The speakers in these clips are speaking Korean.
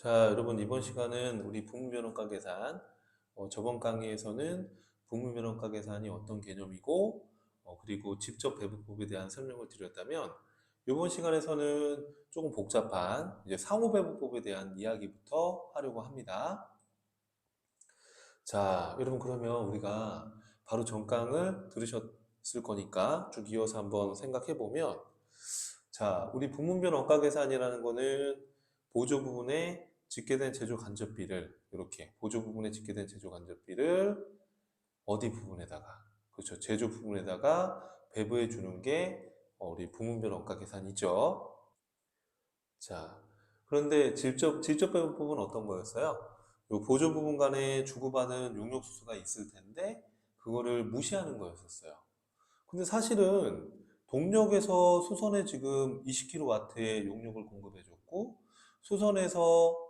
자, 여러분 이번 시간은 우리 부문변호가 계산, 저번 강의에서는 부문변호가 계산이 어떤 개념이고, 그리고 직접 배분법에 대한 설명을 드렸다면, 이번 시간에서는 조금 복잡한 이제 상호배분법에 대한 이야기부터 하려고 합니다. 자, 여러분 그러면 우리가 바로 전강을 들으셨을 거니까 쭉 이어서 한번 생각해 보면, 자, 우리 부문변 원가 계산이라는 거는 보조 부분에 짓게 된 제조 간접비를 이렇게 보조 부분에 짓게 된 제조 간접비를 어디 부분에다가 그렇죠. 제조 부분에다가 배부해 주는 게 우리 부문변 원가 계산이죠. 자, 그런데 직접 배분법은 어떤 거였어요? 요 보조 부분 간에 주고받은 용역수소가 있을 텐데 그거를 무시하는 거였었어요. 근데 사실은 동력에서 수선에 지금 20kW의 용력을 공급해줬고 수선에서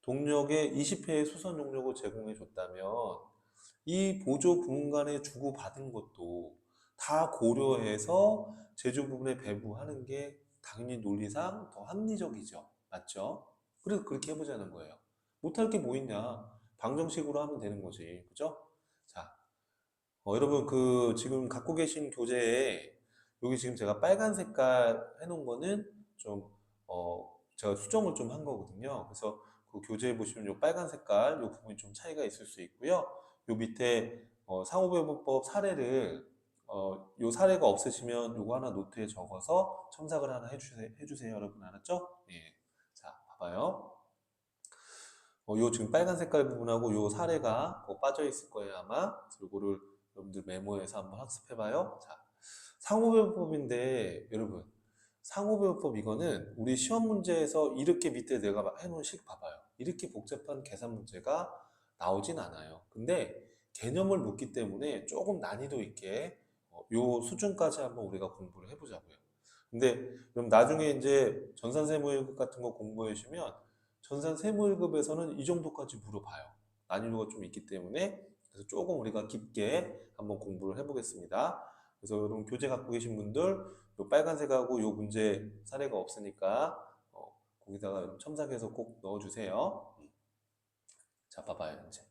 동력에 20회의 수선 용력을 제공해줬다면 이 보조 부분 간에 주고받은 것도 다 고려해서 제조 부분에 배부하는 게 당연히 논리상 더 합리적이죠. 맞죠? 그래서 그렇게 해보자는 거예요. 못할 게 뭐 있냐? 방정식으로 하면 되는 거지. 그죠? 자, 여러분 그 지금 갖고 계신 교재에 여기 지금 제가 빨간 색깔 해놓은 거는 좀 제가 수정을 좀 한 거거든요. 그래서 그 교재에 보시면 요 빨간 색깔 요 부분이 좀 차이가 있을 수 있고요. 요 밑에 상호배분법 사례를 요 사례가 없으시면 요거 하나 노트에 적어서 첨삭을 하나 해주세요. 여러분 알았죠? 예. 자, 봐봐요. 요 지금 빨간 색깔 부분하고 요 사례가 빠져 있을 거예요 아마. 그래서 요거를 여러분들 메모해서 한번 학습해봐요. 자, 상호배분법인데 여러분 상호배분법 이거는 우리 시험 문제에서 이렇게 밑에 내가 해놓은 식 봐봐요. 이렇게 복잡한 계산 문제가 나오진 않아요. 근데 개념을 묻기 때문에 조금 난이도 있게 요 수준까지 한번 우리가 공부를 해보자고요. 근데 그럼 나중에 이제 전산세무일급 같은 거 공부해 주시면 전산세무일급에서는 이 정도까지 물어봐요. 난이도가 좀 있기 때문에 그래서 조금 우리가 깊게 한번 공부를 해보겠습니다. 그래서 여러분 교재 갖고 계신 분들 요 빨간색하고 요 문제 사례가 없으니까 거기다가 첨삭해서 꼭 넣어주세요. 자, 봐봐요 이제.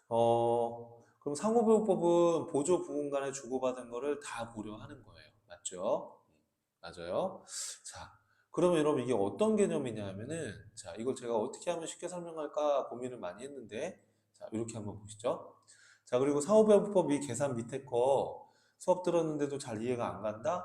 그럼 상호배분법은 보조 부분 간에 주고받은 거를 다 고려하는 거예요. 맞죠? 맞아요. 자, 그러면 여러분 이게 어떤 개념이냐 하면은, 자, 이걸 제가 어떻게 하면 쉽게 설명할까 고민을 많이 했는데, 자, 이렇게 한번 보시죠. 자, 그리고 상호배분법 이 계산 밑에 거 수업 들었는데도 잘 이해가 안 간다?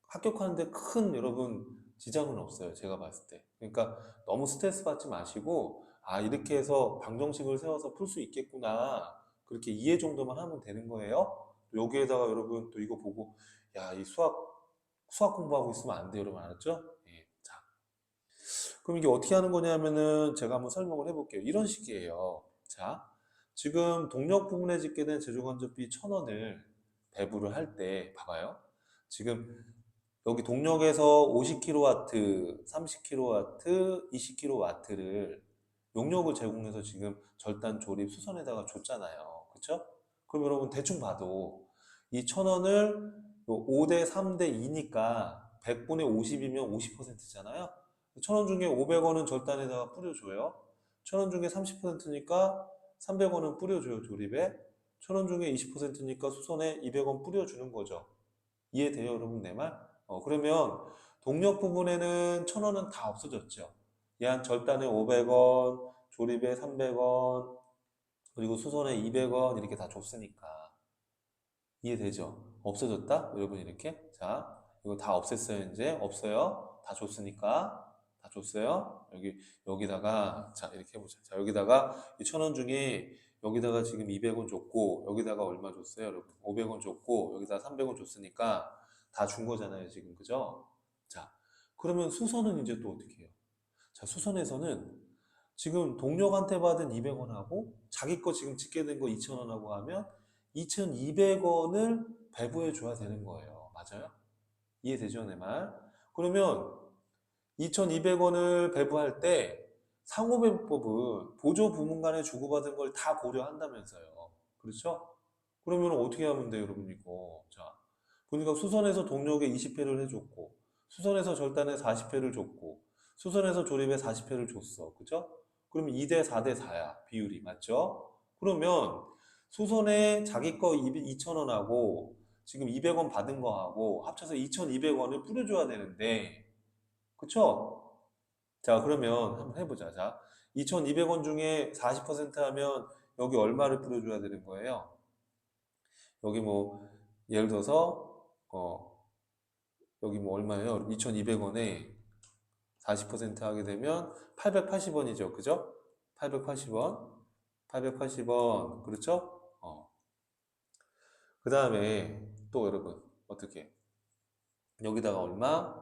합격하는데 큰 여러분 지장은 없어요. 제가 봤을 때. 그러니까 너무 스트레스 받지 마시고, 아, 이렇게 해서 방정식을 세워서 풀 수 있겠구나. 그렇게 이해 정도만 하면 되는 거예요. 여기에다가 여러분 또 이거 보고, 야, 이 수학 공부하고 있으면 안 돼요. 여러분 알았죠? 예. 자, 그럼 이게 어떻게 하는 거냐면은 제가 한번 설명을 해볼게요. 이런 식이에요. 자, 지금 동력 부분에 짓게 된 제조건조비 1,000원을 배부를 할 때, 봐봐요. 지금 여기 동력에서 50kW, 30kW, 20kW를 용력을 제공해서 지금 절단 조립 수선에다가 줬잖아요. 그쵸? 그럼 여러분 대충 봐도 이 1,000원을 5대 3대 2니까 100분의 50이면 50%잖아요. 1,000원 중에 500원은 절단에다가 뿌려줘요. 1,000원 중에 30%니까 300원은 뿌려줘요, 조립에. 1,000원 중에 20%니까 수선에 200원 뿌려주는 거죠. 이해돼요, 여러분 내 말? 그러면 동력 부분에는 1,000원은 다 없어졌죠. 얘한 절단에 500원, 조립에 300원, 그리고 수선에 200원 이렇게 다 줬으니까. 이해되죠? 없어졌다? 여러분 이렇게. 자, 이거 다 없앴어요, 이제. 없어요. 다 줬으니까. 다 줬어요. 여기다가, 자, 이렇게 해보자. 자, 여기다가 이 1,000원 중에 여기다가 지금 200원 줬고, 여기다가 얼마 줬어요, 여러분? 500원 줬고, 여기다 300원 줬으니까 다 준 거잖아요, 지금. 그죠? 자, 그러면 수선은 이제 또 어떻게 해요? 자, 수선에서는 지금 동료한테 받은 200원하고 자기 거 지금 짓게 된 거 2,000원하고 하면 2,200원을 배부해 줘야 되는 거예요. 맞아요? 이해되죠, 내 말? 그러면 2,200원을 배부할 때 상호배분법은 보조 부문 간에 주고받은 걸 다 고려한다면서요. 그렇죠? 그러면 어떻게 하면 돼요, 여러분 이거? 자, 보니까 수선에서 동력에 20회를 해줬고 수선에서 절단에 40회를 줬고 수선에서 조립에 40회를 줬어. 그죠? 그럼 2대 4대 4야. 비율이. 맞죠? 그러면 수선에 자기 거 2,000원하고 지금 200원 받은 거하고 합쳐서 2,200원을 뿌려줘야 되는데, 그쵸? 자, 그러면 한번 해보자. 자, 2,200원 중에 40% 하면 여기 얼마를 뿌려줘야 되는 거예요? 여기 뭐, 예를 들어서, 여기 뭐 얼마예요? 2,200원에 40% 하게 되면 880원이죠. 그죠? 880원. 880원. 그렇죠? 그 다음에 또 여러분, 어떻게? 여기다가 얼마?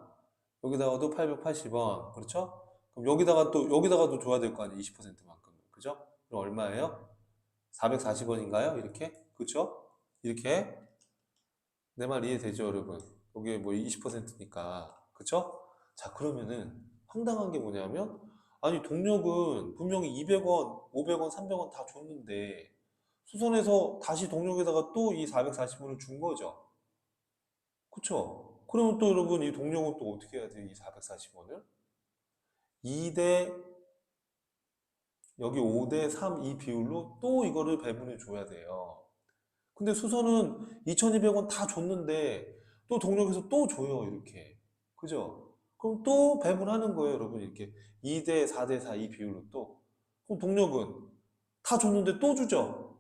여기다가도 880원. 그렇죠? 그럼 여기다가도 줘야 될 거 아니에요? 20%만큼. 그죠? 그럼 얼마예요? 440원인가요? 이렇게? 그렇죠? 이렇게? 내 말 이해되죠, 여러분? 여기 뭐 20%니까. 그쵸? 자, 그러면은 황당한 게 뭐냐면, 아니, 동력은 분명히 200원, 500원, 300원 다 줬는데, 수선해서 다시 동력에다가 또 이 440원을 준 거죠. 그쵸? 그러면 또 여러분, 이 동력은 또 어떻게 해야 돼요? 이 440원을? 2대, 여기 5대 3 이 비율로 또 이거를 배분해 줘야 돼요. 근데 수선은 2,200원 다 줬는데 또 동력에서 또 줘요, 이렇게. 그죠? 그럼 또 배분하는 거예요, 여러분. 이렇게 2대 4대 4 이 비율로 또. 그럼 동력은 다 줬는데 또 주죠?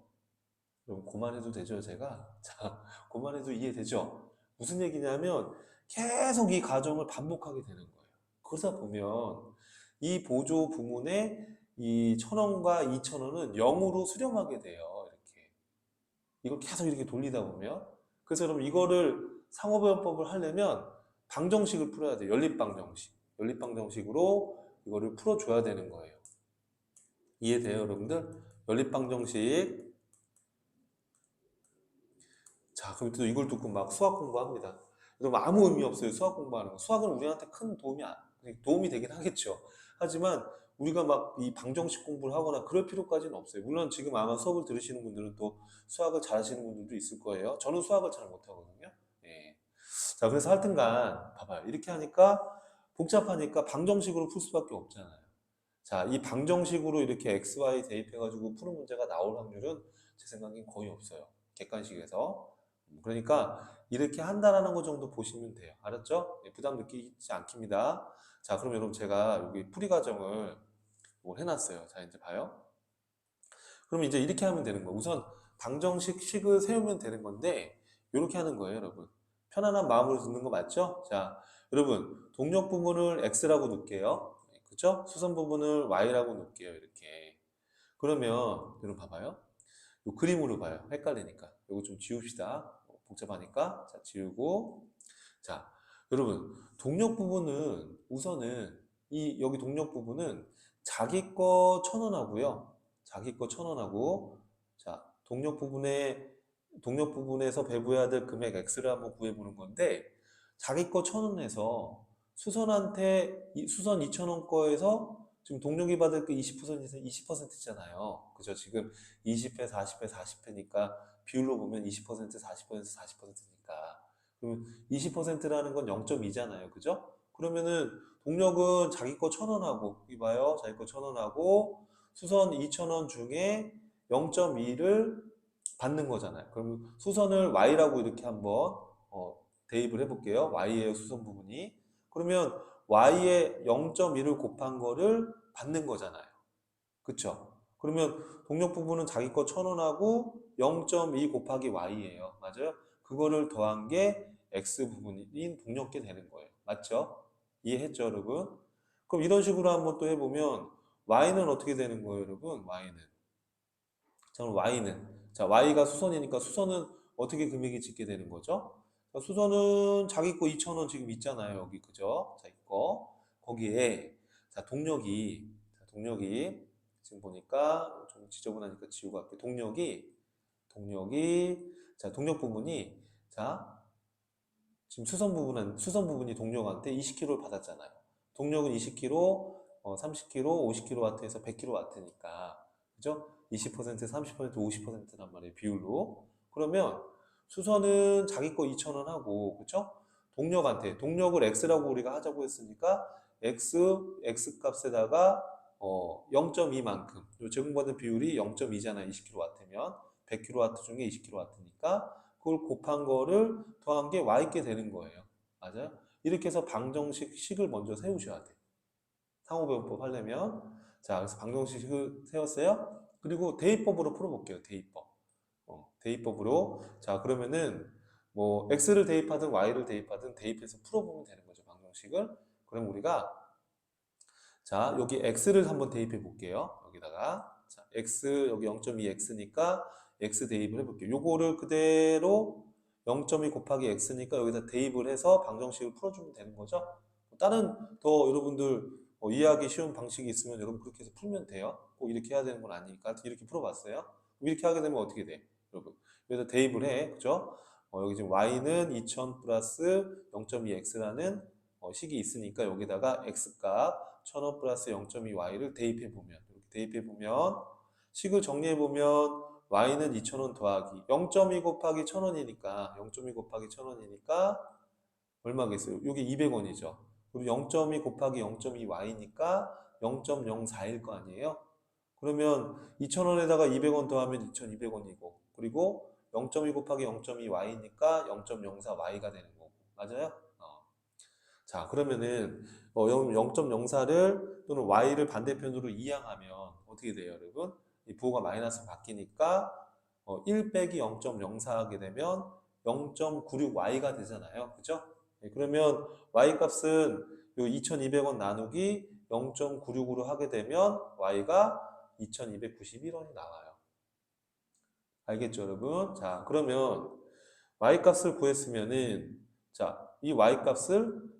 여러분, 그만해도 되죠, 제가? 자, 그만해도 이해되죠? 무슨 얘기냐면 계속 이 과정을 반복하게 되는 거예요. 그러다 보면 이 보조 부문의 이 1,000원과 2,000원은 0으로 수렴하게 돼요, 이렇게. 이걸 계속 이렇게 돌리다 보면 그래서 여러분 이거를 상호배분법을 하려면 방정식을 풀어야 돼요. 연립방정식. 연립방정식으로 이거를 풀어줘야 되는 거예요. 이해돼요, 여러분들? 연립방정식. 자, 그럼 또 이걸 듣고 막 수학 공부합니다. 여러분 아무 의미 없어요. 수학 공부하는 거. 수학은 우리한테 큰 도움이 되긴 하겠죠. 하지만 우리가 막 이 방정식 공부를 하거나 그럴 필요까지는 없어요. 물론 지금 아마 수업을 들으시는 분들은 또 수학을 잘하시는 분들도 있을 거예요. 저는 수학을 잘 못하거든요. 예. 자, 그래서 하여튼간 봐봐요. 이렇게 하니까 복잡하니까 방정식으로 풀 수밖에 없잖아요. 자, 이 방정식으로 이렇게 x, y 대입해가지고 푸는 문제가 나올 확률은 제 생각엔 거의 없어요. 객관식에서. 그러니까 이렇게 한다라는 거 정도 보시면 돼요. 알았죠? 예, 부담 느끼지 않습니다. 자, 그럼 여러분 제가 여기 풀이 과정을 이걸 해놨어요. 자, 이제 봐요. 그럼 이제 이렇게 하면 되는 거예요. 우선 방정식 식을 세우면 되는 건데 이렇게 하는 거예요, 여러분. 편안한 마음으로 듣는 거 맞죠? 자, 여러분 동력 부분을 x라고 놓을게요. 그죠? 수선 부분을 y라고 놓을게요, 이렇게. 그러면 여러분 봐봐요. 요 그림으로 봐요. 헷갈리니까. 요거 좀 지웁시다. 복잡하니까. 자, 지우고. 자, 여러분, 동력 부분은 우선은 여기 동력 부분은 자기 거 1,000원 하고요. 자기 거 1,000원 하고 자, 동력 부분에서 배분해야 될 금액 X를 한번 구해보는 건데 자기 거 1,000원에서 수선 2,000원 거에서 지금 동력이 받을 게 20%잖아요. 그죠? 지금 20회, 40회, 40회니까 비율로 보면 20%, 40%, 40%니까. 그러면 20%라는 건 0.2잖아요. 그죠? 그러면은 동력은 자기 거 1,000원하고, 여기 봐요. 자기 거 1,000원하고 수선 2,000원 중에 0.2를 받는 거잖아요. 그럼 수선을 Y라고 이렇게 한번 대입을 해볼게요. Y의 수선 부분이. 그러면 Y의 0.1을 곱한 거를 받는 거잖아요. 그쵸? 그러면 동력 부분은 자기 거 1,000원하고 0.2 곱하기 Y예요. 맞아요? 그거를 더한 게 X 부분인 동력계 되는 거예요. 맞죠? 이해했죠, 여러분? 그럼 이런 식으로 한번 또 해보면 Y는 어떻게 되는 거예요, 여러분? Y는. 자, 그럼 Y는. 자, Y가 수선이니까 수선은 어떻게 금액이 짓게 되는 거죠? 자, 수선은 자기 거 2,000원 지금 있잖아요. 여기, 그죠? 자기 거. 거기에, 자, 동력이, 지금 보니까 좀 지저분하니까 지우고 갈게요. 자, 동력 부분이, 자, 지금 수선 부분이 동력한테 20kg를 받았잖아요. 동력은 20kg, 30kg, 50kW에서 100kW니까. 그죠? 20%, 30%, 50%란 말이에요. 비율로. 그러면 수선은 자기 거 2,000원 하고, 그죠? 동력을 X라고 우리가 하자고 했으니까 X 값에다가 0.2만큼, 제공받은 비율이 0.2잖아요. 20kW면 100kW 중에 20kW니까 그걸 곱한 거를 더한 게 Y께 되는 거예요. 맞아요? 이렇게 해서 방정식을 먼저 세우셔야 돼요. 상호배분법 하려면. 자, 그래서 방정식을 세웠어요. 그리고 대입법으로 풀어볼게요. 대입법. 대입법으로. 자, 그러면은 뭐 x를 대입하든 y를 대입하든 대입해서 풀어보면 되는 거죠. 방정식을. 그럼 우리가 자, 여기 x를 한번 대입해 볼게요. 여기다가 자, x 여기 0.2x니까 x 대입을 해볼게요. 요거를 그대로 0.2 곱하기 x니까 여기다 대입을 해서 방정식을 풀어주면 되는 거죠. 다른 더 여러분들 이해하기 쉬운 방식이 있으면 여러분 그렇게 해서 풀면 돼요. 꼭 이렇게 해야 되는 건 아니니까 이렇게 풀어봤어요. 이렇게 하게 되면 어떻게 돼? 여러분 여기다 대입을 해, 그죠? 여기 지금 y는 2000 플러스 0.2x라는 식이 있으니까 여기다가 x값 1000원 플러스 0.2y를 대입해보면 이렇게 대입해보면 식을 정리해보면 y는 2000원 더하기 0.2 곱하기 1000원이니까 0.2 곱하기 1000원이니까 얼마겠어요? 이게 200원이죠. 그리고 0.2 곱하기 0.2y니까 0.04일 거 아니에요? 그러면 2,000원에다가 200원 더하면 2,200원이고 그리고 0.2 곱하기 0.2y니까 0.04y가 되는 거고 맞아요? 자, 그러면은 0.04를 또는 y를 반대편으로 이항하면 어떻게 돼요, 여러분? 이 부호가 마이너스 바뀌니까 1 빼기 0.04 하게 되면 0.96y가 되잖아요. 그죠? 네, 그러면 y 값은 2,200원 나누기 0.96으로 하게 되면 y가 2,291원이 나와요. 알겠죠, 여러분? 자, 그러면 y 값을 구했으면은 자, 이 y 값을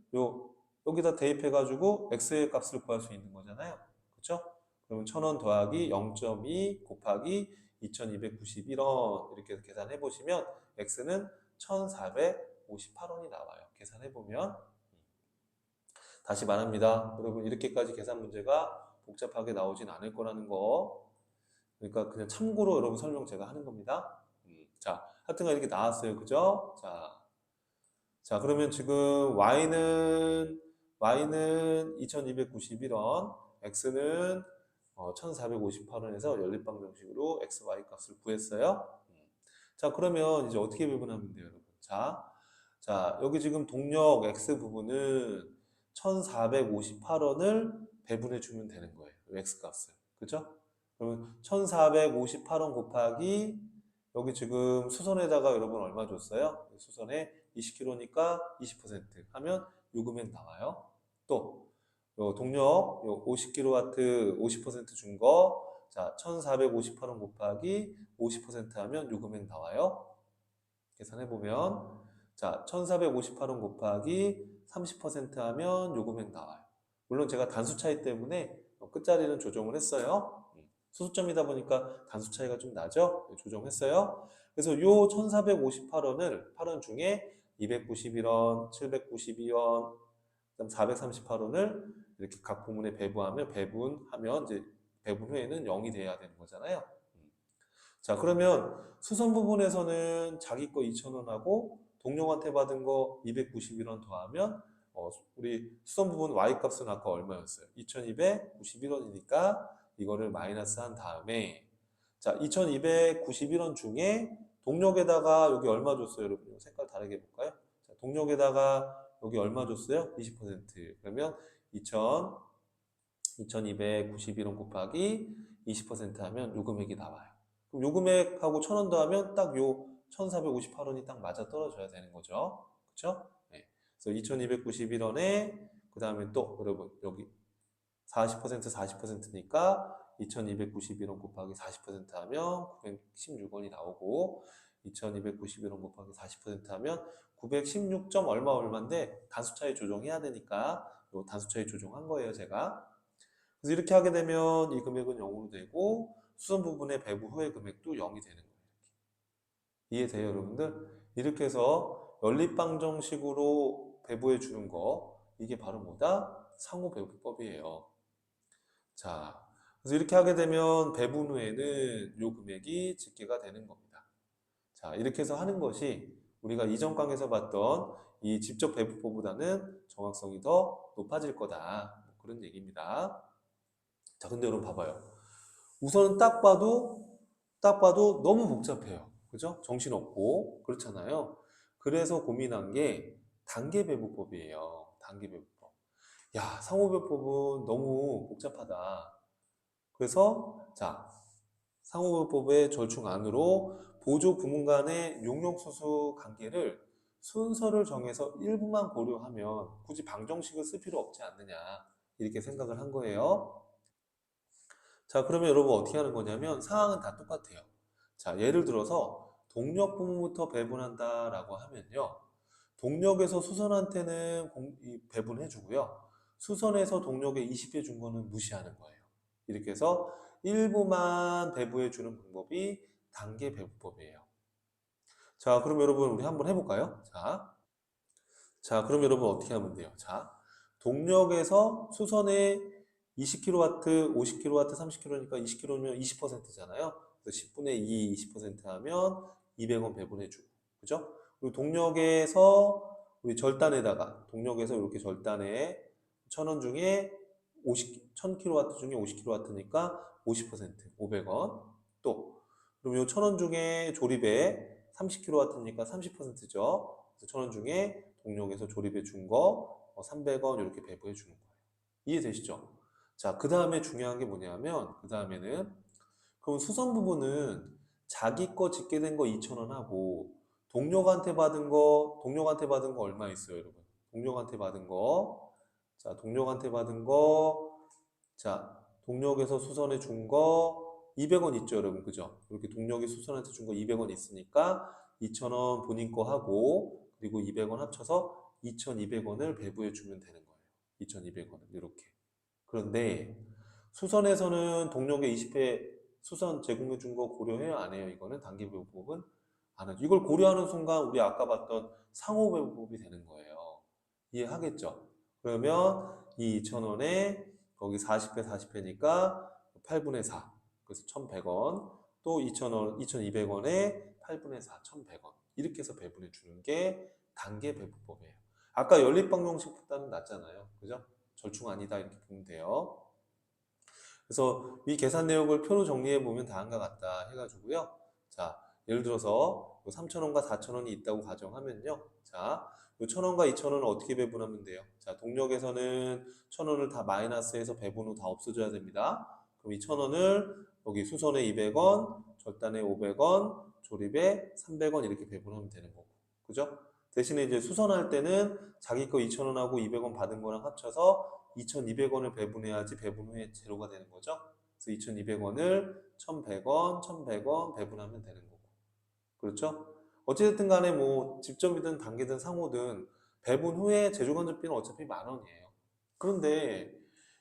여기다 대입해 가지고 x의 값을 구할 수 있는 거잖아요. 그렇죠? 그러면 1,000원 더하기 0.2 곱하기 2,291원 이렇게 계산해 보시면 x는 1,458원이 나와요. 계산해 보면 다시 말합니다. 여러분 이렇게까지 계산 문제가 복잡하게 나오진 않을 거라는 거. 그러니까 그냥 참고로 여러분 설명 제가 하는 겁니다. 자, 하여튼간 이렇게 나왔어요. 그죠? 자, 그러면 지금 y는 2291원, x는 1458원에서 연립방정식으로 x, y 값을 구했어요. 자, 그러면 이제 어떻게 배분하면 돼요, 여러분? 자, 여기 지금 동력 x 부분은 1458원을 배분해 주면 되는 거예요. x 값을. 그죠? 그러면 1458원 곱하기 여기 지금 수선에다가 여러분 얼마 줬어요? 수선에 20kg니까 20% 하면 요 금액 나와요. 또 동력 50kW 50%준 거, 자 1,458원 곱하기 50% 하면 요 금액 나와요. 계산해 보면 자 1,458원 곱하기 30% 하면 요 금액 나와요. 물론 제가 단수 차이 때문에 끝자리는 조정을 했어요. 소수점이다 보니까 단수 차이가 좀 나죠? 네, 조정했어요. 그래서 요 1,458원을 8원 중에 291원, 792원, 그다음 438원을 이렇게 각 부문에 배분하면 이제 배분 후에는 0이 돼야 되는 거잖아요. 자, 그러면 수선 부분에서는 자기 거 2,000원하고 동료한테 받은 거 291원 더하면 우리 수선 부분 Y값은 아까 얼마였어요? 2,291원이니까 이거를 마이너스 한 다음에 자, 2,291원 중에 동력에다가 여기 얼마 줬어요, 여러분? 색깔 다르게 볼까요? 자, 동력에다가 여기 얼마 줬어요? 20%. 그러면 2,291원 곱하기 20% 하면 요 금액이 나와요. 그럼 요 금액하고 1,000원 더하면 딱 요 1,458원이 딱 맞아 떨어져야 되는 거죠. 그쵸? 네. 그래서 2,291원에 그 다음에 또 여러분 여기 40%니까 2,291원 곱하기 40% 하면 916원이 나오고 2,291원 곱하기 40% 하면 916. 얼마인데 단수 차이 조정해야 되니까 요 단수 차이 조정한 거예요, 제가. 그래서 이렇게 하게 되면 이 금액은 0으로 되고 수선 부분의 배분 후의 금액도 0이 되는 거예요. 이해돼요, 여러분들? 이렇게 해서 연립방정식으로 배분해 주는 거 이게 바로 뭐다? 상호배분법이에요. 자, 그래서 이렇게 하게 되면 배분 후에는 이 금액이 집계가 되는 겁니다. 자, 이렇게 해서 하는 것이 우리가 이전 강에서 봤던 이 직접 배분법보다는 정확성이 더 높아질 거다. 뭐 그런 얘기입니다. 자, 근데 여러분 봐봐요. 우선은 딱 봐도 너무 복잡해요. 그죠? 정신없고 그렇잖아요. 그래서 고민한 게 단계배분법이에요. 단계배분법. 야, 상호배분법은 너무 복잡하다. 그래서 자, 상호배분법의 절충 안으로 보조 부문 간의 용역수수 관계를 순서를 정해서 일부만 고려하면 굳이 방정식을 쓸 필요 없지 않느냐 이렇게 생각을 한 거예요. 자, 그러면 여러분 어떻게 하는 거냐면 상황은 다 똑같아요. 자, 예를 들어서 동력 부문부터 배분한다라고 하면요. 동력에서 수선한테는 배분해 주고요. 수선에서 동력에 20해 준 거는 무시하는 거예요. 이렇게 해서 일부만 배부해 주는 방법이 단계 배부법이에요. 자, 그럼 여러분 우리 한번 해볼까요? 자, 그럼 여러분 어떻게 하면 돼요? 자, 동력에서 수선에 20kW, 50kW, 30kW니까 20kW면 20%잖아요. 그래서 10분의 2, 20% 하면 200원 배분해주고, 그죠? 그리고 동력에서 우리 절단에다가, 동력에서 이렇게 절단에 1000원 중에 1000kW 중에 50kW니까 50%, 500원. 또, 그럼 요 1000원 중에 조립에 30kW니까 30%죠. 그래서 1000원 중에 동력에서 조립해 준 거 300원 이렇게 배부해 주는 거예요. 이해되시죠? 자, 그 다음에 중요한 게 뭐냐면 그 다음에는 그럼 수선 부분은 자기 거 짓게 된 거 2,000원 하고 동력한테 받은 거 얼마 있어요, 여러분? 동력한테 받은 거. 자, 동력한테 받은 거. 자, 동력에서 수선해 준 거 200원 있죠, 여러분. 그죠? 이렇게 동력이 수선한테 준 거 200원 있으니까 2,000원 본인 거 하고 그리고 200원 합쳐서 2,200원을 배부해 주면 되는 거예요. 2,200원을 이렇게. 그런데 수선에서는 동력의 20회 수선 제공해 준 거 고려해요, 안 해요? 이거는 단기배분법은 안 하죠. 이걸 고려하는 순간 우리 아까 봤던 상호배분법이 되는 거예요. 이해하겠죠? 그러면 이 2,000원에 거기 40회 40회니까 8분의 4. 그래서 1,100원. 또 2,000원, 2,200원에 8분의 4, 1,100원. 이렇게 해서 배분해 주는 게 단계 배분법이에요. 아까 연립방정식보다는 낫잖아요. 그죠? 절충 아니다 이렇게 보면 돼요. 그래서 이 계산 내역을 표로 정리해 보면 다음과 같다 해가지고요. 자, 예를 들어서 3,000원과 4,000원이 있다고 가정하면요. 자, 1,000원과 2,000원을 어떻게 배분하면 돼요? 자, 동력에서는 1,000원을 다 마이너스해서 배분 후 다 없어져야 됩니다. 그럼 이 1,000원을 여기 수선에 200원, 절단에 500원, 조립에 300원 이렇게 배분하면 되는 거고. 그죠? 대신에 이제 수선할 때는 자기 거 2,000원하고 200원 받은 거랑 합쳐서 2,200원을 배분해야지 배분 후에 제로가 되는 거죠. 그래서 2,200원을 1,100원, 1,100원 배분하면 되는 거고. 그렇죠? 어찌됐든 간에 뭐 직접이든 단계든 상호든 배분 후에 제조건조비는 어차피 10,000원이에요. 그런데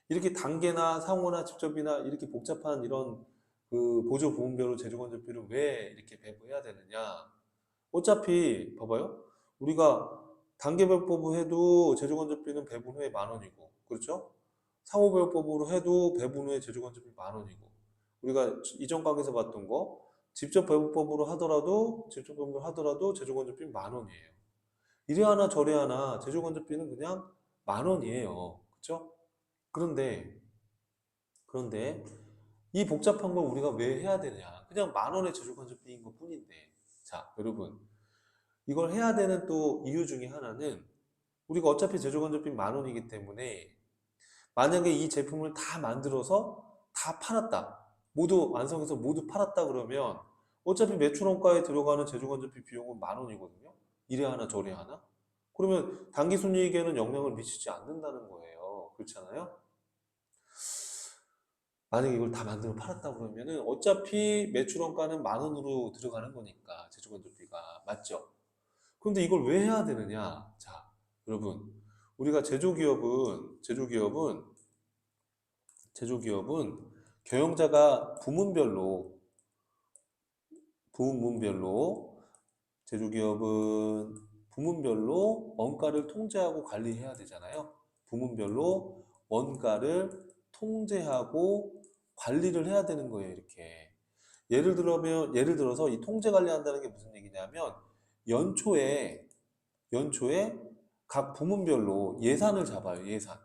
이렇게 단계나 상호나 직접이나 이렇게 복잡한 이런 그 보조 부문별로 제조건조비를 왜 이렇게 배분해야 되느냐? 어차피 봐봐요. 우리가 단계별법을 해도 제조건조비는 배분 후에 10,000원이고, 그렇죠? 상호별법으로 해도 배분 후에 제조건조비 10,000원이고, 우리가 이전 강에서 봤던 거 직접 배분법으로 하더라도 제조건조비 10,000원이에요. 이래 하나 저래 하나 제조건조비는 그냥 10,000원이에요. 그렇죠? 그런데 이 복잡한 걸 우리가 왜 해야 되냐? 그냥 10,000원의 제조건조비인 것 뿐인데. 자, 여러분. 이걸 해야 되는 또 이유 중에 하나는 우리가 어차피 제조건조비 10,000원이기 때문에 만약에 이 제품을 다 만들어서 다 팔았다. 모두 완성해서 모두 팔았다 그러면 어차피 매출원가에 들어가는 제조건조비 비용은 10,000원이거든요. 이래 하나 저래 하나. 그러면 당기순이익에는 영향을 미치지 않는다는 거예요. 그렇잖아요. 만약에 이걸 다 만들어 팔았다 그러면은 어차피 매출원가는 10,000원으로 들어가는 거니까 제조건조비가 맞죠? 그런데 이걸 왜 해야 되느냐? 자, 여러분, 우리가 제조기업은 경영자가 부문별로 제조기업은 부문별로 원가를 통제하고 관리해야 되잖아요. 부문별로 원가를 통제하고 관리를 해야 되는 거예요, 이렇게. 예를 들어서 이 통제 관리한다는 게 무슨 얘기냐면 연초에 연초에 각 부문별로 예산을 잡아요. 예산.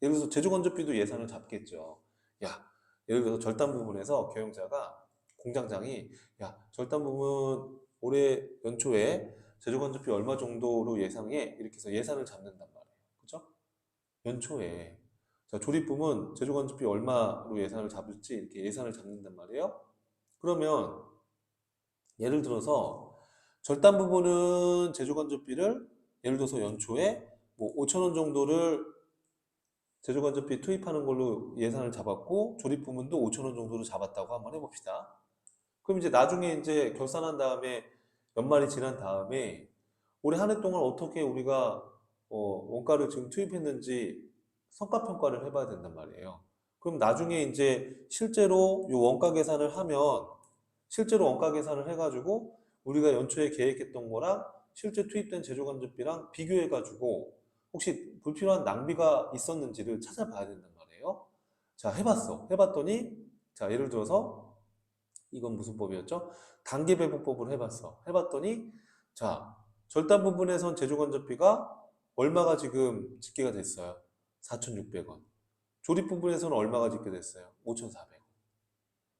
예를 들어서 제조건조비도 예산을 잡겠죠. 야, 예를 들어서 절단 부분에서 경영자가 공장장이 야, 절단 부분 올해 연초에 제조건조비 얼마 정도로 예상해? 이렇게 해서 예산을 잡는단 말이에요. 그죠? 연초에. 자, 조립 부문 제조건조비 얼마로 예산을 잡을지 이렇게 예산을 잡는단 말이에요. 그러면 예를 들어서 절단 부분은 제조건조비를 예를 들어서 연초에 뭐 5천 원 정도를 제조건조비 투입하는 걸로 예산을 잡았고 조립 부문도 5천 원 정도로 잡았다고 한번 해봅시다. 그럼 이제 나중에 이제 결산한 다음에 연말이 지난 다음에 올해 한 해 동안 어떻게 우리가 원가를 지금 투입했는지 성과 평가를 해봐야 된단 말이에요. 그럼 나중에 이제 실제로 이 원가 계산을 하면 실제로 원가 계산을 해가지고 우리가 연초에 계획했던 거랑 실제 투입된 제조건조비랑 비교해가지고 혹시 불필요한 낭비가 있었는지를 찾아봐야 된단 말이에요. 자, 해봤어. 해봤더니 자, 예를 들어서 이건 무슨 법이었죠? 단계배분법을 해봤어. 해봤더니 자, 절단 부분에선 제조건조비가 얼마가 지금 집계가 됐어요? 4,600원. 조립 부분에서는 얼마가 집계됐어요? 5,400원.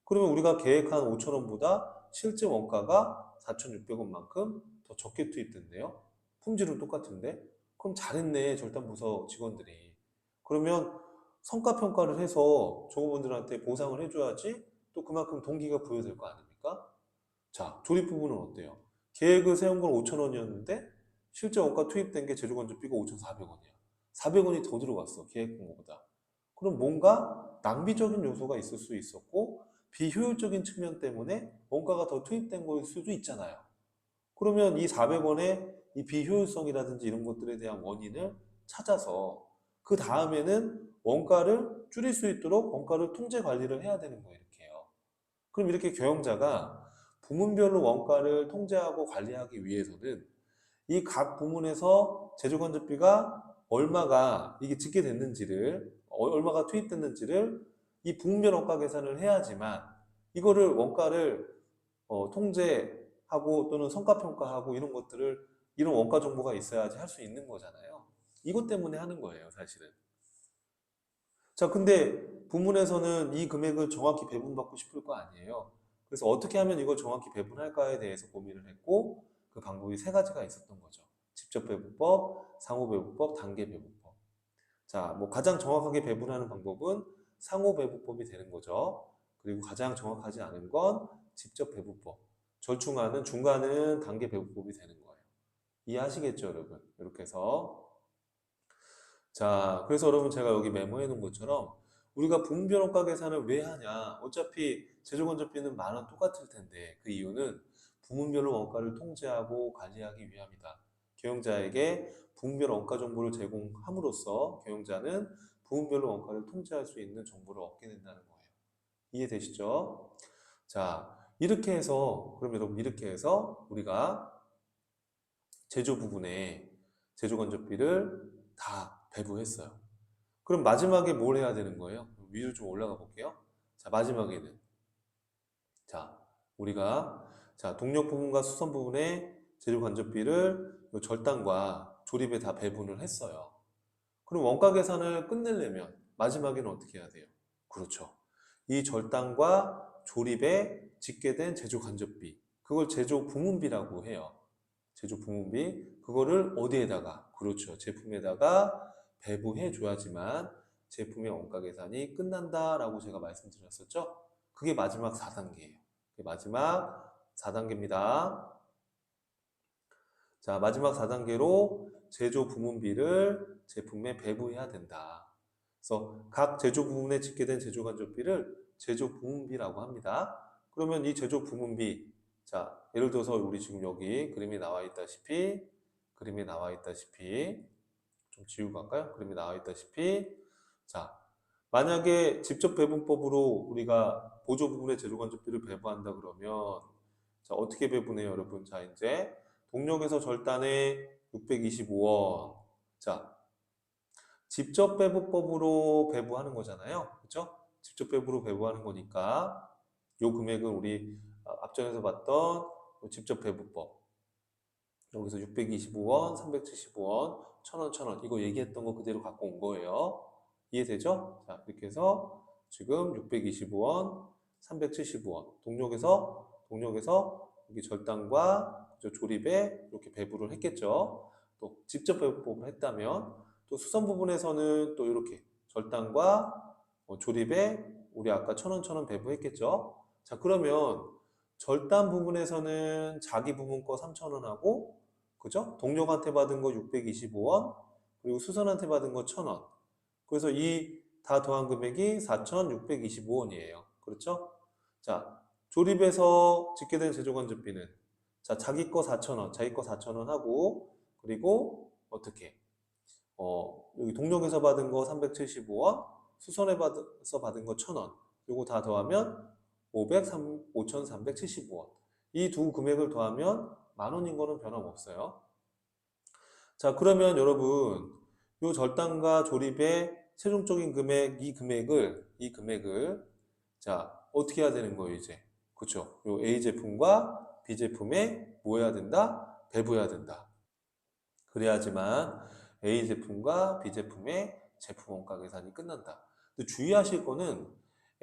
그러면 우리가 계획한 5,000원보다 실제 원가가 4,600원만큼 더 적게 투입됐네요. 품질은 똑같은데? 그럼 잘했네, 절단부서 직원들이. 그러면 성과평가를 해서 종업원들한테 보상을 해줘야지 또 그만큼 동기가 부여될 거 아닙니까? 자, 조립 부분은 어때요? 계획을 세운 건 5,000원이었는데 실제 원가 투입된 게 제조건조비가 5,400원이야. 400원이 더 들어갔어, 계획한 것보다. 그럼 뭔가 낭비적인 요소가 있을 수 있었고 비효율적인 측면 때문에 원가가 더 투입된 거일 수도 있잖아요. 그러면 이 400원의 이 비효율성이라든지 이런 것들에 대한 원인을 찾아서 그 다음에는 원가를 줄일 수 있도록 원가를 통제 관리를 해야 되는 거예요. 이렇게요. 그럼 이렇게 경영자가 부문별로 원가를 통제하고 관리하기 위해서는 이 각 부문에서 제조건조비가 얼마가 이게 집계됐는지를 얼마가 투입됐는지를 이 부문별 원가 계산을 해야지만 이거를 원가를 통제하고 또는 성과평가하고 이런 것들을 이런 원가 정보가 있어야지 할 수 있는 거잖아요. 이것 때문에 하는 거예요, 사실은. 자, 근데 부문에서는 이 금액을 정확히 배분받고 싶을 거 아니에요. 그래서 어떻게 하면 이걸 정확히 배분할까에 대해서 고민을 했고 그 방법이 세 가지가 있었던 거죠. 직접 배분법, 상호 배분법, 단계 배분법. 자, 뭐 가장 정확하게 배분하는 방법은 상호 배분법이 되는 거죠. 그리고 가장 정확하지 않은 건 직접 배분법. 절충하는 중간은 단계 배분법이 되는 거예요. 이해하시겠죠, 여러분? 이렇게 해서 자, 그래서 여러분 제가 여기 메모해 놓은 것처럼 우리가 분변원가 계산을 왜 하냐? 어차피 제조건조비는 만원 똑같을 텐데 그 이유는 부문별로 원가를 통제하고 관리하기 위함이다. 경영자에게 부문별 원가 정보를 제공함으로써 경영자는 부문별로 원가를 통제할 수 있는 정보를 얻게 된다는 거예요. 이해되시죠? 자, 이렇게 해서 그럼 여러분 이렇게 해서 우리가 제조 부분에 제조건조비를 다 배부했어요. 그럼 마지막에 뭘 해야 되는 거예요? 위로 좀 올라가 볼게요. 자, 마지막에는 자, 우리가 자, 동력 부분과 수선 부분의 재료 간접비를 요 절단과 조립에 다 배분을 했어요. 그럼 원가 계산을 끝내려면 마지막에는 어떻게 해야 돼요? 그렇죠. 이 절단과 조립에 집계된 제조 간접비, 그걸 제조 부문비라고 해요. 제조 부문비, 그거를 어디에다가? 그렇죠. 제품에다가 배부해 줘야지만 제품의 원가 계산이 끝난다라고 제가 말씀드렸었죠. 그게 마지막 4단계예요. 그게 마지막 4단계입니다. 자, 마지막 4단계로 제조 부문비를 제품에 배부해야 된다. 그래서 각 제조 부문에 집계된 제조 간접비를 제조 부문비라고 합니다. 그러면 이 제조 부문비, 자, 예를 들어서 우리 지금 여기 그림이 나와 있다시피, 좀 지우고 갈까요? 그림이 나와 있다시피, 자, 만약에 직접 배분법으로 우리가 보조 부분의 제조 간접비를 배부한다 그러면, 자, 어떻게 배분해요, 여러분? 자, 이제 동력에서 절단에 625원. 자, 직접 배부법으로 배부하는 거잖아요. 그렇죠? 직접 배부로 배부하는 거니까 요 금액은 우리 앞전에서 봤던 직접 배부법. 여기서 625원, 375원, 1000원, 1000원 이거 얘기했던 거 그대로 갖고 온 거예요. 이해되죠? 자, 이렇게 해서 지금 625원, 375원 동력에서 여기 절단과 조립에 이렇게 배부를 했겠죠. 또 직접 배부를 했다면 또 수선 부분에서는 또 이렇게 절단과 조립에 우리 아까 1000원, 1000원 배부했겠죠. 자, 그러면 절단 부분에서는 자기 부분 거 3,000원 하고, 그죠? 동료한테 받은 거 625원, 그리고 수선한테 받은 거 1,000원. 그래서 이 다 더한 금액이 4,625원이에요. 그렇죠? 자, 조립해서 짓게 된 제조건조비는 자, 자기 거 4,000원, 자기 거 4,000원 하고, 그리고 어떻게? 여기 동력에서 받은 거 375원, 수선에서 받은 거 1,000원. 요거 다 더하면 5,375원. 이 두 금액을 더하면 10,000원인 거는 변함없어요. 자, 그러면 여러분, 요 절단과 조립의 최종적인 금액, 이 금액을, 자, 어떻게 해야 되는 거예요, 이제? 그쵸? 요 A 제품과 B 제품에 뭐 해야 된다? 배분해야 된다. 그래야지만 A 제품과 B 제품의 제품 원가 계산이 끝난다. 근데 주의하실 거는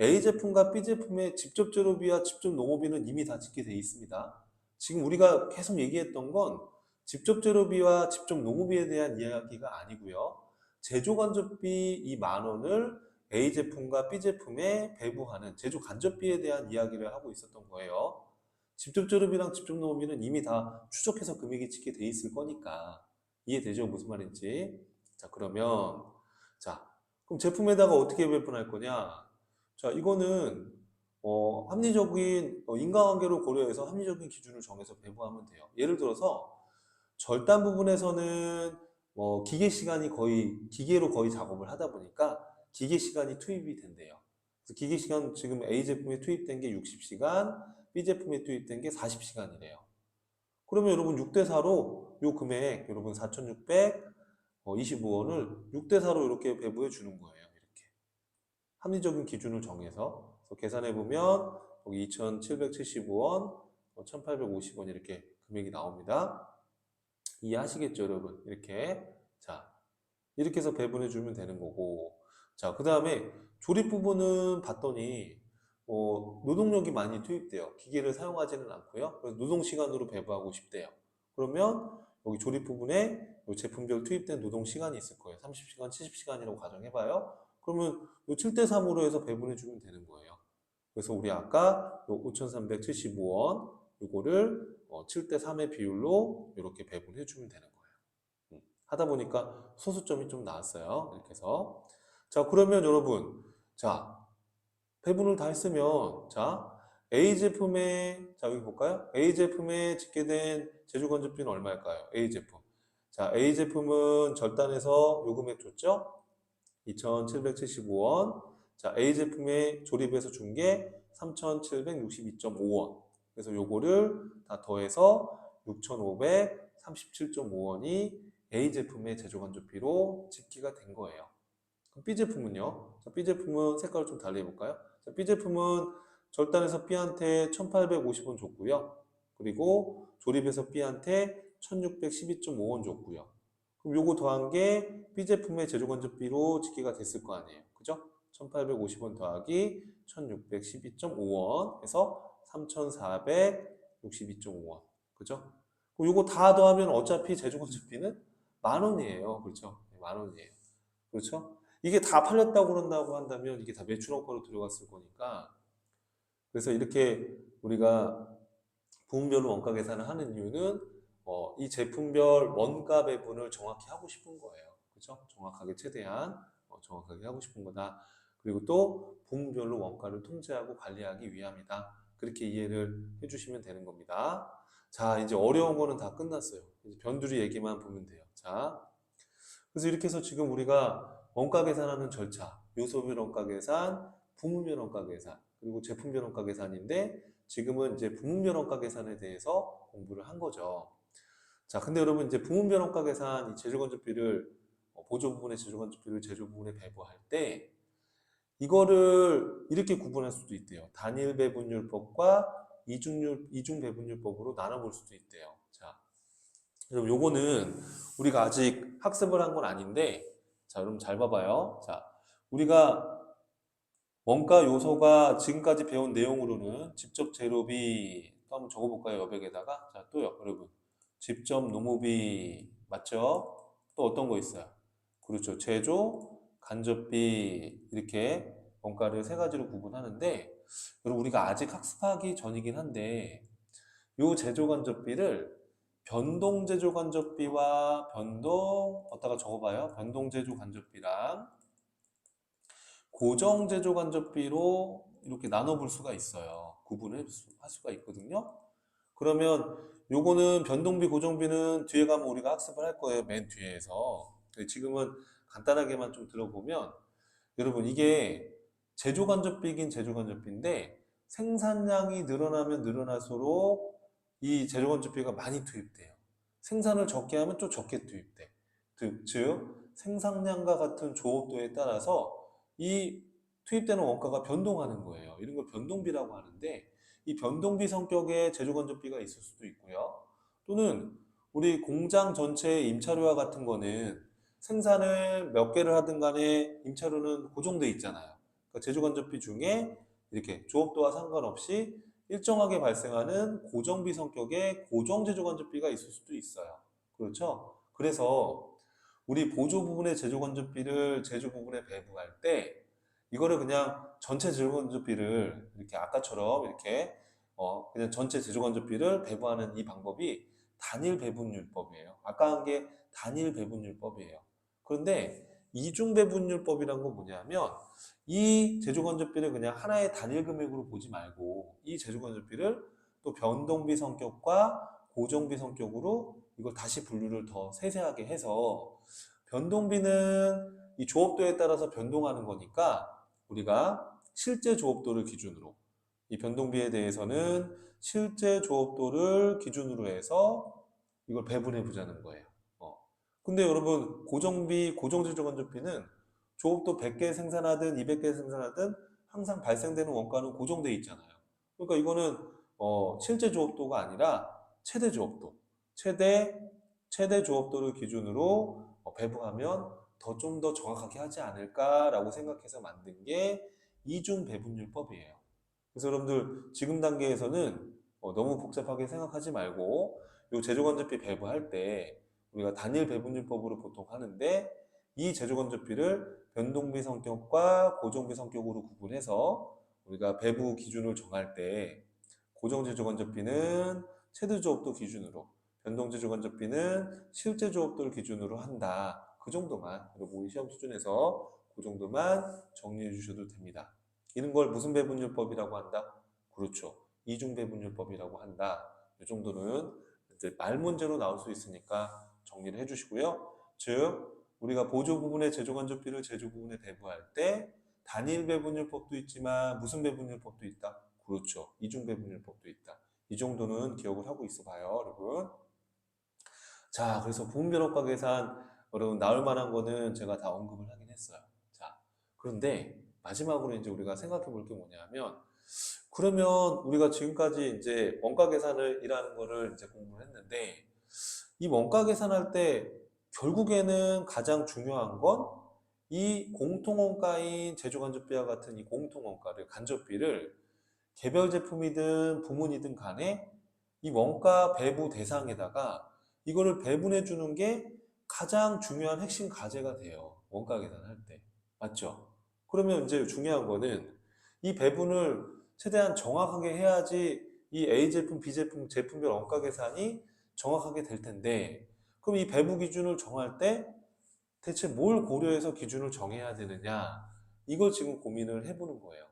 A 제품과 B 제품의 직접 재료비와 직접 농업비는 이미 다 짓게 돼 있습니다. 지금 우리가 계속 얘기했던 건 직접 재료비와 직접 농업비에 대한 이야기가 아니고요. 제조 간접비 이 10,000원을 A 제품과 B 제품에 배부하는 제조 간접비에 대한 이야기를 하고 있었던 거예요. 직접 재료비랑 직접 농업비는 이미 다 추적해서 금액이 찍게 돼 있을 거니까. 이해되죠? 무슨 말인지. 자, 그러면, 자, 그럼 제품에다가 어떻게 배분할 거냐? 자, 이거는, 합리적인, 인과관계로 고려해서 합리적인 기준을 정해서 배분하면 돼요. 예를 들어서, 절단 부분에서는, 기계 시간이 기계로 거의 작업을 하다 보니까, 기계 시간이 투입이 된대요. 그래서 기계 시간 지금 A 제품에 투입된 게 60시간, B 제품에 투입된 게 40시간이래요. 그러면 여러분 6대4로 요 금액 여러분 4,625원을 6대4로 이렇게 배부해 주는 거예요. 이렇게 합리적인 기준을 정해서 그래서 계산해 보면 여기 2,775원, 1,850원 이렇게 금액이 나옵니다. 이해하시겠죠, 여러분? 이렇게 자 이렇게 해서 배분해 주면 되는 거고 자 그 다음에 조립 부분은 봤더니 노동력이 많이 투입돼요. 기계를 사용하지는 않고요. 그래서 노동시간으로 배부하고 싶대요. 그러면 여기 조립 부분에 제품별 투입된 노동시간이 있을 거예요. 30시간, 70시간이라고 가정해봐요. 그러면 7대3으로 해서 배분해주면 되는 거예요. 그래서 우리 아까 5,375원 이거를 7대3의 비율로 이렇게 배분해주면 되는 거예요. 하다 보니까 소수점이 좀 나왔어요. 이렇게 해서. 자, 그러면 여러분, 자, 배분을 다 했으면 자 A 제품에 자 여기 볼까요? A 제품에 짓게 된 제조 건조비는 얼마일까요? A 제품. 자 A 제품은 절단해서 요 금액 줬죠? 2,775원. 자 A 제품에 조립해서 준 게 3,762.5원. 그래서 요거를 다 더해서 6,537.5원이 A 제품의 제조 건조비로 집기가 된 거예요. 그럼 B 제품은요? 자, B 제품은 색깔을 좀 달리 해볼까요? 자, B 제품은 절단해서 B한테 1,850원 줬고요. 그리고 조립해서 B한테 1,612.5원 줬고요. 그럼 요거 더한 게 B 제품의 제조건조비로 집계가 됐을 거 아니에요. 그죠? 1,850원 더하기 1,612.5원 해서 3,462.5원. 그죠? 그럼 요거 다 더하면 어차피 제조건조비는 10,000원이에요. 그렇죠? 10,000원이에요. 그렇죠? 이게 다 팔렸다고 그런다고 한다면 이게 다 매출원가로 들어갔을 거니까 그래서 이렇게 우리가 부문별로 원가 계산을 하는 이유는 이 제품별 원가 배분을 정확히 하고 싶은 거예요. 그렇죠? 정확하게 최대한 정확하게 하고 싶은 거다. 그리고 또 부문별로 원가를 통제하고 관리하기 위함이다. 그렇게 이해를 해주시면 되는 겁니다. 자, 이제 어려운 거는 다 끝났어요. 이제 변두리 얘기만 보면 돼요. 자, 그래서 이렇게 해서 지금 우리가 원가 계산하는 절차, 요소별 원가 계산, 부문별 원가 계산, 그리고 제품별 원가 계산인데 지금은 이제 부문별 원가 계산에 대해서 공부를 한 거죠. 자, 근데 여러분 이제 부문별 원가 계산 이 제조건조비를 보조 부분의 제조건조비를 제조 부분에 배부할 때 이거를 이렇게 구분할 수도 있대요. 단일 배분율법과 이중 배분율법으로 나눠볼 수도 있대요. 자, 그럼 요거는 우리가 아직 학습을 한 건 아닌데, 자, 여러분 잘 봐봐요. 자, 우리가 원가 요소가 지금까지 배운 내용으로는 직접 재료비 또 한번 적어볼까요? 여백에다가. 자, 또요, 여러분. 직접 노무비 맞죠? 또 어떤 거 있어요? 그렇죠. 제조, 간접비 이렇게 원가를 세 가지로 구분하는데, 여러분 우리가 아직 학습하기 전이긴 한데, 요 제조 간접비를 변동 제조 간접비와 변동 어디다가 적어봐요. 변동 제조 간접비랑 고정 제조 간접비로 이렇게 나눠볼 수가 있어요. 구분을 할 수가 있거든요. 그러면 요거는 변동비, 고정비는 뒤에 가면 우리가 학습을 할 거예요. 맨 뒤에서. 근데 지금은 간단하게만 좀 들어보면 여러분 이게 제조 간접비긴 제조 간접비인데 생산량이 늘어나면 늘어날수록 이 제조 간접비가 많이 투입돼요. 생산을 적게 하면 또 적게 투입돼. 즉 생산량과 같은 조업도에 따라서 이 투입되는 원가가 변동하는 거예요. 이런 걸 변동비라고 하는데 이 변동비 성격의 제조 간접비가 있을 수도 있고요. 또는 우리 공장 전체의 임차료와 같은 거는 생산을 몇 개를 하든 간에 임차료는 고정돼 있잖아요. 그러니까 제조간접비 중에 이렇게 조업도와 상관없이 일정하게 발생하는 고정비 성격의 고정제조간접비가 있을 수도 있어요. 그렇죠? 그래서 우리 보조 부분의 제조간접비를 제조 부분에 배분할 때 이거를 그냥 전체 제조간접비를 이렇게 아까처럼 이렇게 그냥 전체 제조간접비를 배분하는 이 방법이 단일 배분율법이에요. 아까 한 게 단일 배분율법이에요. 그런데 이중 배분율법이란 건 뭐냐면 이 제조건조비를 그냥 하나의 단일 금액으로 보지 말고 이 제조건조비를 또 변동비 성격과 고정비 성격으로 이걸 다시 분류를 더 세세하게 해서 변동비는 이 조업도에 따라서 변동하는 거니까 우리가 실제 조업도를 기준으로 이 변동비에 대해서는 실제 조업도를 기준으로 해서 이걸 배분해 보자는 거예요. 어. 근데 여러분 고정비, 고정제조건조비는 조업도 100개 생산하든 200개 생산하든 항상 발생되는 원가는 고정돼 있잖아요. 그러니까 이거는 실제 조업도가 아니라 최대 조업도, 최대 최대 조업도를 기준으로 배분하면 더 좀 더 정확하게 하지 않을까라고 생각해서 만든 게 이중 배분율법이에요. 그래서 여러분들 지금 단계에서는 너무 복잡하게 생각하지 말고 이 제조건조비 배분할 때 우리가 단일 배분율법으로 보통 하는데 이 제조건조비를 변동비 성격과 고정비 성격으로 구분해서 우리가 배부 기준을 정할 때 고정제조건조비는 최대 조업도 기준으로 변동제조건조비는 실제 조업도를 기준으로 한다. 그 정도만 여러분 시험 수준에서 그 정도만 정리해 주셔도 됩니다. 이런 걸 무슨 배분율법이라고 한다? 그렇죠. 이중배분율법이라고 한다. 이 정도는 이제 말 문제로 나올 수 있으니까 정리를 해주시고요. 즉, 우리가 보조 부분의 제조간접비를 제조 부분에 배부할 때 단일 배분율법도 있지만 무슨 배분율법도 있다? 그렇죠. 이중배분율법도 있다. 이 정도는 기억을 하고 있어 봐요, 여러분. 자, 그래서 부분변호과 계산 여러분 나올 만한 거는 제가 다 언급을 하긴 했어요. 자, 그런데 마지막으로 이제 우리가 생각해 볼 게 뭐냐면 그러면 우리가 지금까지 이제 원가 계산을 이라는 거를 이제 공부를 했는데 이 원가 계산할 때 결국에는 가장 중요한 건 이 공통원가인 제조간접비와 같은 이 공통원가를 간접비를 개별 제품이든 부문이든 간에 이 원가 배부 대상에다가 이거를 배분해 주는 게 가장 중요한 핵심 과제가 돼요. 원가 계산할 때. 맞죠? 그러면 이제 중요한 거는 이 배분을 최대한 정확하게 해야지 이 A 제품, B 제품, 제품별 원가 계산이 정확하게 될 텐데 그럼 이 배부 기준을 정할 때 대체 뭘 고려해서 기준을 정해야 되느냐 이걸 지금 고민을 해보는 거예요.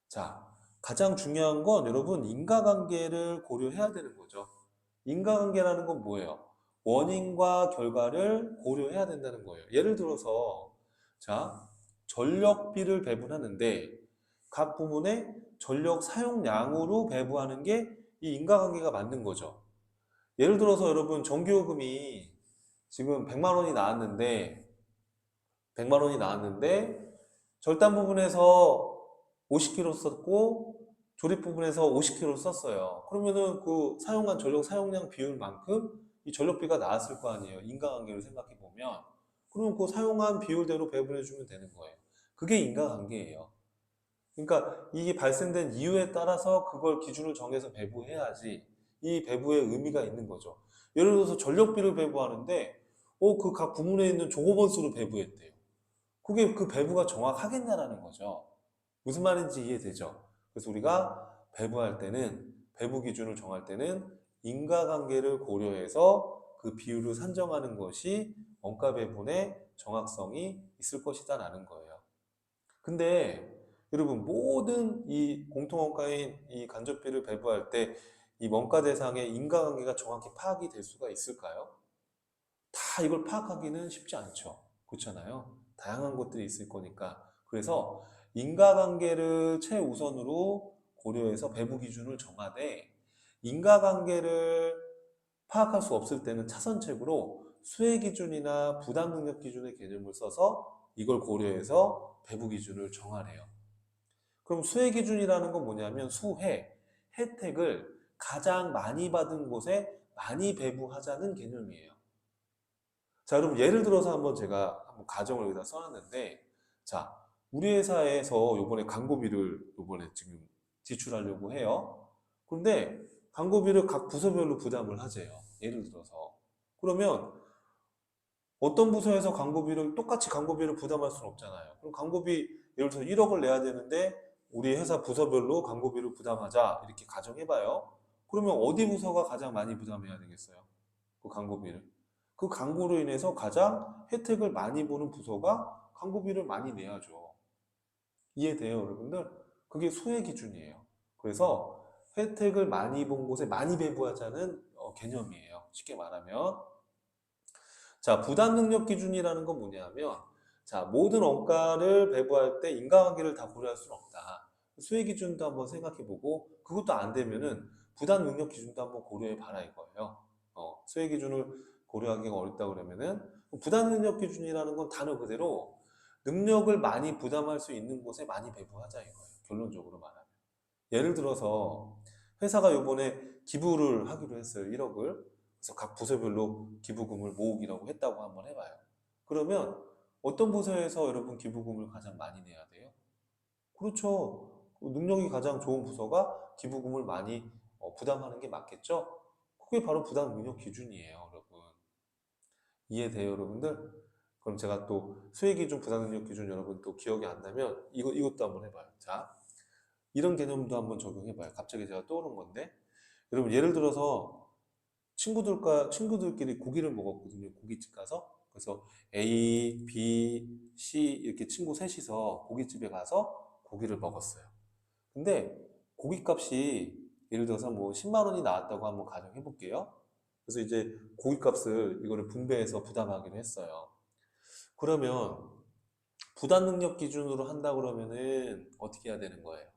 자, 가장 중요한 건 여러분 인과관계를 고려해야 되는 거죠. 인과관계라는 건 뭐예요? 원인과 결과를 고려해야 된다는 거예요. 예를 들어서 자, 전력비를 배분하는데 각 부문의 전력 사용량으로 배분하는 게 이 인과관계가 맞는 거죠. 예를 들어서 여러분 전기요금이 지금 100만 원이 나왔는데 100만 원이 나왔는데 절단 부분에서 50kg 썼고 조립 부분에서 50kg 썼어요. 그러면은 그 사용한 전력 사용량 비율만큼 이 전력비가 나왔을 거 아니에요. 인과관계를 생각해 보면. 그러면 그 사용한 비율대로 배분해 주면 되는 거예요. 그게 인과관계예요. 그러니까 이게 발생된 이유에 따라서 그걸 기준을 정해서 배부해야지 이 배부의 의미가 있는 거죠. 예를 들어서 전력비를 배부하는데 그 각 부문에 있는 종업원수를 배부했대요. 그게 그 배부가 정확하겠냐라는 거죠. 무슨 말인지 이해되죠? 그래서 우리가 배부할 때는 배부 기준을 정할 때는 인과관계를 고려해서 그 비율을 산정하는 것이 원가 배분의 정확성이 있을 것이다라는 거예요. 근데 여러분 모든 이 공통원가인 이 간접비를 배부할 때 이 원가 대상의 인과관계가 정확히 파악이 될 수가 있을까요? 다 이걸 파악하기는 쉽지 않죠. 그렇잖아요. 다양한 것들이 있을 거니까. 그래서 인과관계를 최우선으로 고려해서 배부 기준을 정하되 인과관계를 파악할 수 없을 때는 차선책으로 수혜 기준이나 부담 능력 기준의 개념을 써서 이걸 고려해서 배부 기준을 정하래요. 그럼 수혜 기준이라는 건 뭐냐면 혜택을 가장 많이 받은 곳에 많이 배부하자는 개념이에요. 자, 여러분 예를 들어서 한번 제가 한번 가정을 여기다 써놨는데, 자, 우리 회사에서 요번에 광고비를 요번에 지금 지출하려고 해요. 그런데 광고비를 각 부서별로 부담을 하재요. 예를 들어서. 그러면 어떤 부서에서 똑같이 광고비를 부담할 수는 없잖아요. 그럼 광고비 예를 들어서 1억을 내야 되는데 우리 회사 부서별로 광고비를 부담하자 이렇게 가정해봐요. 그러면 어디 부서가 가장 많이 부담해야 되겠어요? 그 광고비를. 그 광고로 인해서 가장 혜택을 많이 보는 부서가 광고비를 많이 내야죠. 이해돼요, 여러분들? 그게 수혜 기준이에요. 그래서 혜택을 많이 본 곳에 많이 배부하자는 개념이에요. 쉽게 말하면. 자, 부담 능력 기준이라는 건 뭐냐면, 자, 모든 원가를 배부할 때 인과관계를 다 고려할 수는 없다. 수혜 기준도 한번 생각해보고, 그것도 안 되면은 부담 능력 기준도 한번 고려해 봐라 이거예요. 수혜 기준을 고려하기가 어렵다 그러면은 부담 능력 기준이라는 건 단어 그대로 능력을 많이 부담할 수 있는 곳에 많이 배부하자 이거예요. 결론적으로 말하면. 예를 들어서 회사가 요번에 기부를 하기로 했어요. 1억을. 그래서 각 부서별로 기부금을 모으기라고 했다고 한번 해봐요. 그러면 어떤 부서에서 여러분 기부금을 가장 많이 내야 돼요? 그렇죠. 능력이 가장 좋은 부서가 기부금을 많이 부담하는 게 맞겠죠? 그게 바로 부담 능력 기준이에요, 여러분. 이해돼요, 여러분들? 그럼 제가 또 수혜 기준, 부담 능력 기준 여러분 또 기억이 안 나면 이것도 한번 해봐요. 자, 이런 개념도 한번 적용해봐요. 갑자기 제가 떠오른 건데, 여러분 예를 들어서 친구들끼리 고기를 먹었거든요. 고깃집 가서. 그래서 A, B, C 이렇게 친구 셋이서 고깃집에 가서 고기를 먹었어요. 근데 고깃값이 예를 들어서 뭐 10만 원이 나왔다고 한번 가정해 볼게요. 그래서 이제 고깃값을 이거를 분배해서 부담하기로 했어요. 그러면 부담 능력 기준으로 한다 그러면은 어떻게 해야 되는 거예요?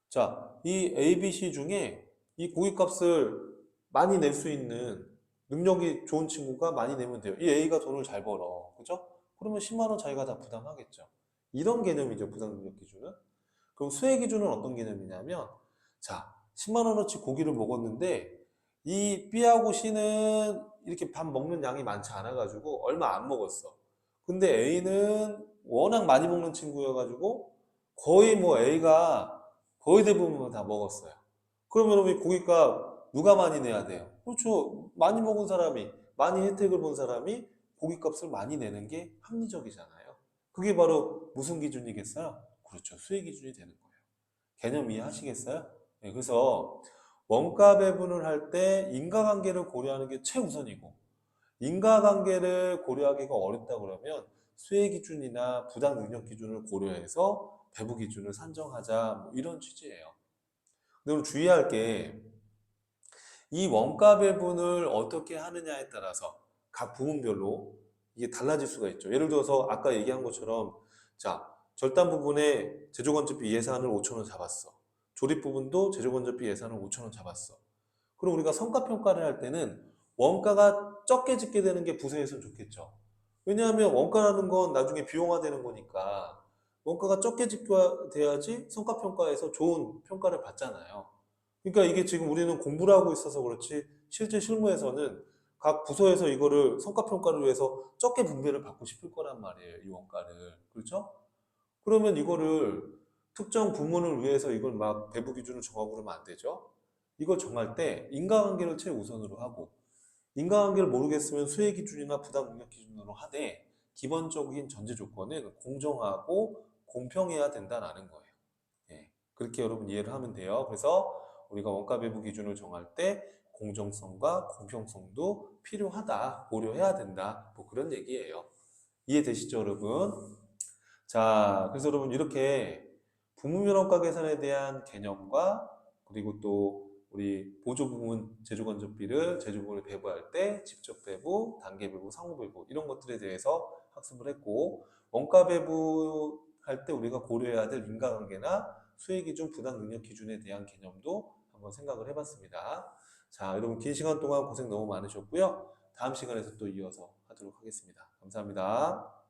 자, 이 A, B, C 중에 이 고깃값을 많이 낼 수 있는 능력이 좋은 친구가 많이 내면 돼요. 이 A가 돈을 잘 벌어. 그죠? 그러면 10만 원 자기가 다 부담하겠죠. 이런 개념이죠, 부담 능력 기준은. 그럼 수혜 기준은 어떤 개념이냐면, 자, 10만 원어치 고기를 먹었는데, 이 B하고 C는 이렇게 밥 먹는 양이 많지 않아가지고 얼마 안 먹었어. 근데 A는 워낙 많이 먹는 친구여가지고 거의 뭐 A가 거의 대부분 다 먹었어요. 그러면 우리 고깃값 누가 많이 내야 돼요? 그렇죠. 많이 먹은 사람이, 많이 혜택을 본 사람이 고깃값을 많이 내는 게 합리적이잖아요. 그게 바로 무슨 기준이겠어요? 그렇죠. 수혜 기준이 되는 거예요. 개념 이해하시겠어요? 네, 그래서 원가 배분을 할 때 인과관계를 고려하는 게 최우선이고 인과관계를 고려하기가 어렵다 그러면 수혜 기준이나 부당 능력 기준을 고려해서 배부 기준을 산정하자 뭐 이런 취지예요. 근데 오늘 주의할 게 이 원가 배분을 어떻게 하느냐에 따라서 각 부문별로 이게 달라질 수가 있죠. 예를 들어서 아까 얘기한 것처럼 자, 절단 부분에 제조건조비 예산을 5천 원 잡았어. 조립 부분도 제조건조비 예산을 5천 원 잡았어. 그럼 우리가 성과평가를 할 때는 원가가 적게 짓게 되는 게 부서에서는 좋겠죠. 왜냐하면 원가라는 건 나중에 비용화되는 거니까 원가가 적게 집계돼야지 성과평가에서 좋은 평가를 받잖아요. 그러니까 이게 지금 우리는 공부를 하고 있어서 그렇지 실제 실무에서는 각 부서에서 이거를 성과평가를 위해서 적게 분배를 받고 싶을 거란 말이에요. 이 원가를. 그렇죠? 그러면 이거를 특정 부문을 위해서 이걸 막 배부 기준을 정하고 그러면 안 되죠. 이걸 정할 때 인과관계를 최우선으로 하고 인과관계를 모르겠으면 수혜 기준이나 부담 능력 기준으로 하되 기본적인 전제 조건은 공정하고 공평해야 된다라는 거예요. 예, 그렇게 여러분 이해를 하면 돼요. 그래서 우리가 원가 배부 기준을 정할 때 공정성과 공평성도 필요하다, 고려해야 된다, 뭐 그런 얘기예요. 이해되시죠, 여러분? 자, 그래서 여러분 이렇게 부문면허가 계산에 대한 개념과 그리고 또 우리 보조 부문 제조 건조비를 제조 부문을 배부할 때 직접 배부, 단계 배부, 상호 배부 이런 것들에 대해서 학습을 했고 원가 배부할 때 우리가 고려해야 될 인과관계나 수혜 기준, 부담 능력 기준에 대한 개념도 한번 생각을 해봤습니다. 자, 여러분 긴 시간 동안 고생 너무 많으셨고요. 다음 시간에서 또 이어서 하도록 하겠습니다. 감사합니다.